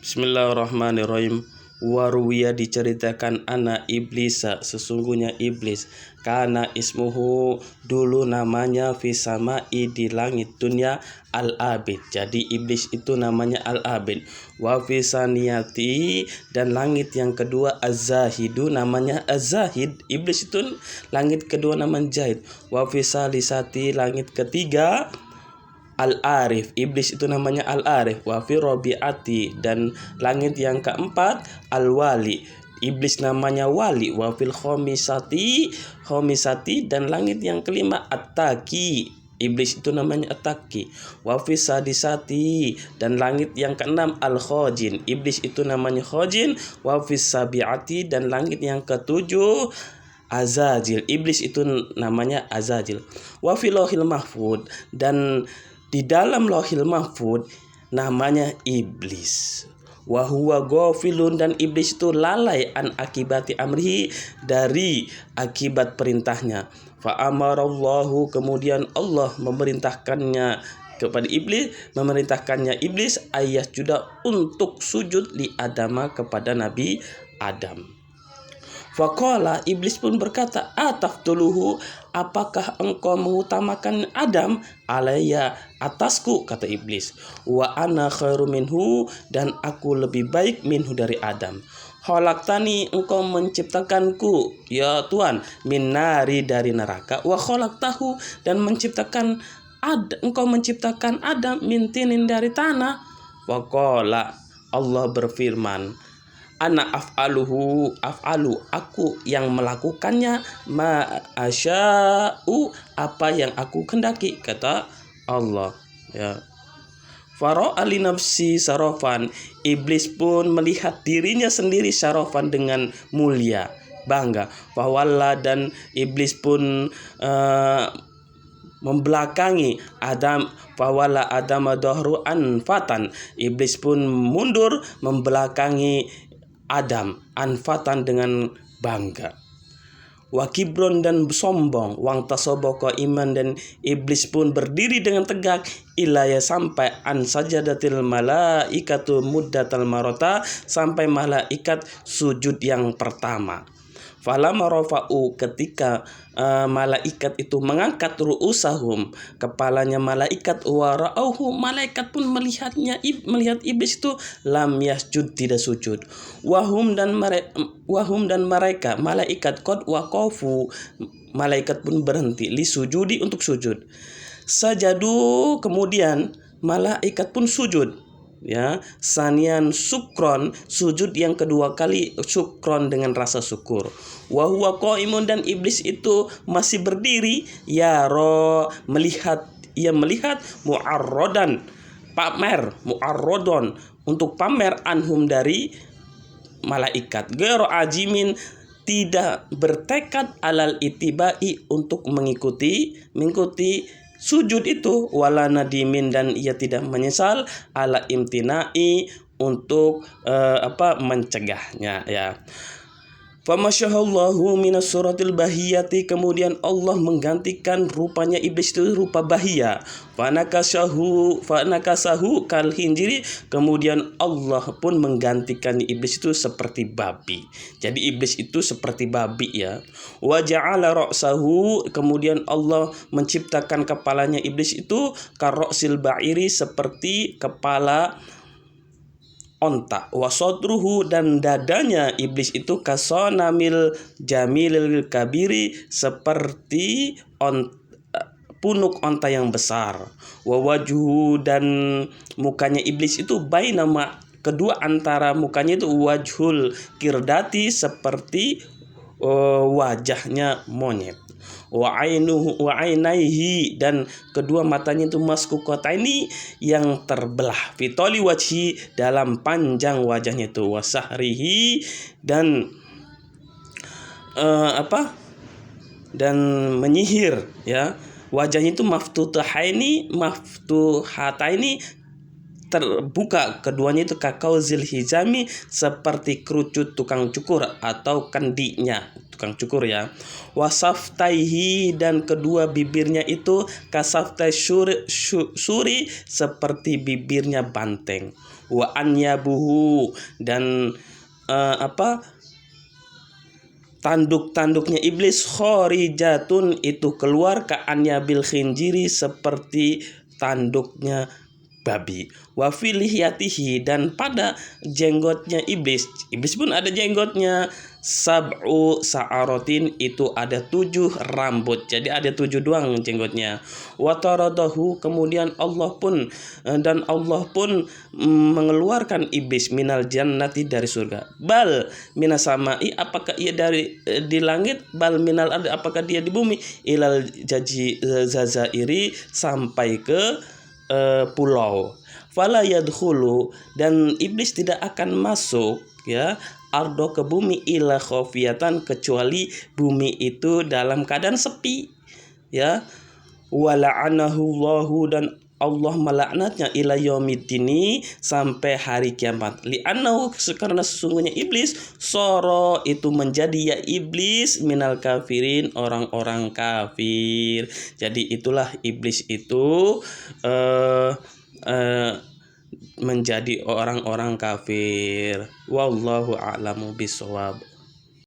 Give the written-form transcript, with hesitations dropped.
Bismillahirrahmanirrahim. Waruwiya diceritakan anak iblisa, sesungguhnya iblis, kana ismuhu, dulu namanya fisama'i, di langit dunia, al-abid. Jadi iblis itu namanya al-abid. Wa fisaniyati, dan langit yang kedua az-zahidu, namanya az-zahid. Iblis itu langit kedua namanya zahid. Wa fisalisati, langit ketiga Al-Arif, iblis itu namanya Al-Arif. Wa fi Rabi'ati, dan langit yang keempat Al-Wali, iblis namanya Wali. Wa fil khomisati, dan langit yang kelima At-Taqi, iblis itu namanya At-Taqi. Wa fi sadisati, dan langit yang keenam Al-Khojin, iblis itu namanya Khojin. Wa fi sabi'ati, dan langit yang ketujuh Azazil, iblis itu namanya Azazil. Wa fil lauhil mahfud, dan di dalam lauhil mahfud namanya iblis. Wa huwa ghafilun, dan iblis itu lalai an akibati amrihi, dari akibat perintahnya. Fa amarallahu, kemudian Allah memerintahkannya kepada iblis, ayah juga untuk sujud li Adama, kepada Nabi Adam. Faqala, iblis pun berkata, ataftuluhu, apakah engkau mengutamakan Adam alayya, atasku, kata iblis. Wa ana khairu minhu, dan aku lebih baik minhu, dari Adam. Khalaqtani, engkau menciptakanku ya Tuhan, min nari, dari neraka. Wa khalaqtahu, dan engkau menciptakan Adam min tinin, dari tanah. Faqala, Allah berfirman, ana af'alu, aku yang melakukannya, ma asya'u, apa yang aku kendaki, kata Allah, ya. Fara'a li nafsi sarofan, iblis pun melihat dirinya sendiri sarofan, dengan mulia, bangga. Fawalla, dan iblis pun membelakangi Adam. Fawala Adam dahru anfatan, iblis pun mundur membelakangi Adam anfatan, dengan bangga. Wa kibron, dan sombong. Wang tasoboko iman, dan iblis pun berdiri dengan tegak. Ilaya, sampai an sajadatil malaikatu muddatal marota, sampai malaikat sujud yang pertama. Falamma rafa'u, ketika malaikat itu mengangkat ru'usahum, kepalanya malaikat, wa ra'auhu, malaikat pun melihat iblis itu, lam yasjud, tidak sujud. Wahum, dan mereka malaikat, qad waqafu, malaikat pun berhenti, li sujudi, untuk sujud. Sajadu, kemudian malaikat pun sujud, ya. Sanian sukron, sujud yang kedua kali, sukron, dengan rasa syukur. Wa huwa qaimun, dan iblis itu masih berdiri, ia melihat mu'arrodan, mu'arrodon, untuk pamer, anhum, dari malaikat. Ghairu ajimin, tidak bertekad, alal itibai, untuk mengikuti sujud itu, wala nadimin, dan ia tidak menyesal, ala imtinai, untuk mencegahnya, ya. Famasyahallahu minas suratil bahiyati, kemudian Allah menggantikan rupanya iblis itu rupa bahia. Fanakasahu kal hinjiri, kemudian Allah pun menggantikan iblis itu seperti babi. Jadi iblis itu seperti babi, ya. Wa ja'ala ra'sahu, kemudian Allah menciptakan kepalanya iblis itu karoksil ba'iri, seperti kepala onta. Wasodruhu, dan dadanya iblis itu kasonamil jamilil kabiri, seperti punuk onta yang besar. Wawajuhu, dan mukanya iblis itu bainama, kedua antara mukanya itu wajhul kirdati, seperti wajahnya monyet. Wa ainaihi, dan kedua matanya itu maskukotaini, yang terbelah. Fitoli wajhi, dalam panjang wajahnya itu. Wasahrihi, dan dan menyihir, ya. Wajahnya itu maftuhataini, terbuka keduanya itu, kakauzil hijami, seperti kerucut tukang cukur, atau kendinya tukang cukur, ya. Wasaftaihi, dan kedua bibirnya itu kasaftai suri, seperti bibirnya banteng. wa anyabuhu, dan tanduk-tanduknya iblis, khorijatun itu keluar, ka anyabil khinjiri seperti tanduknya babi, wa filihiyatihi, dan pada jenggotnya iblis pun ada jenggotnya, sab'u sa'arotin itu ada 7 rambut, jadi ada 7 doang jenggotnya. Wa taradahu, kemudian Allah pun mengeluarkan iblis minal jannati dari surga, bal minas samai, apakah ia dari di langit, bal minal ardi, apakah dia di bumi, ilal jazairi, sampai ke pulau. Fala yadkhulu, dan iblis tidak akan masuk ya ardo ke bumi, ila khofiyatan, kecuali bumi itu dalam keadaan sepi ya. Wala'anahu Allahu, dan Allah melaknatnya, ila yaumiddini, sampai hari kiamat. Li'annahu, karena sesungguhnya iblis, soro itu menjadi, ya iblis, minal kafirin, orang-orang kafir. Jadi itulah iblis itu menjadi orang-orang kafir. Wallahu a'lamu bishawab.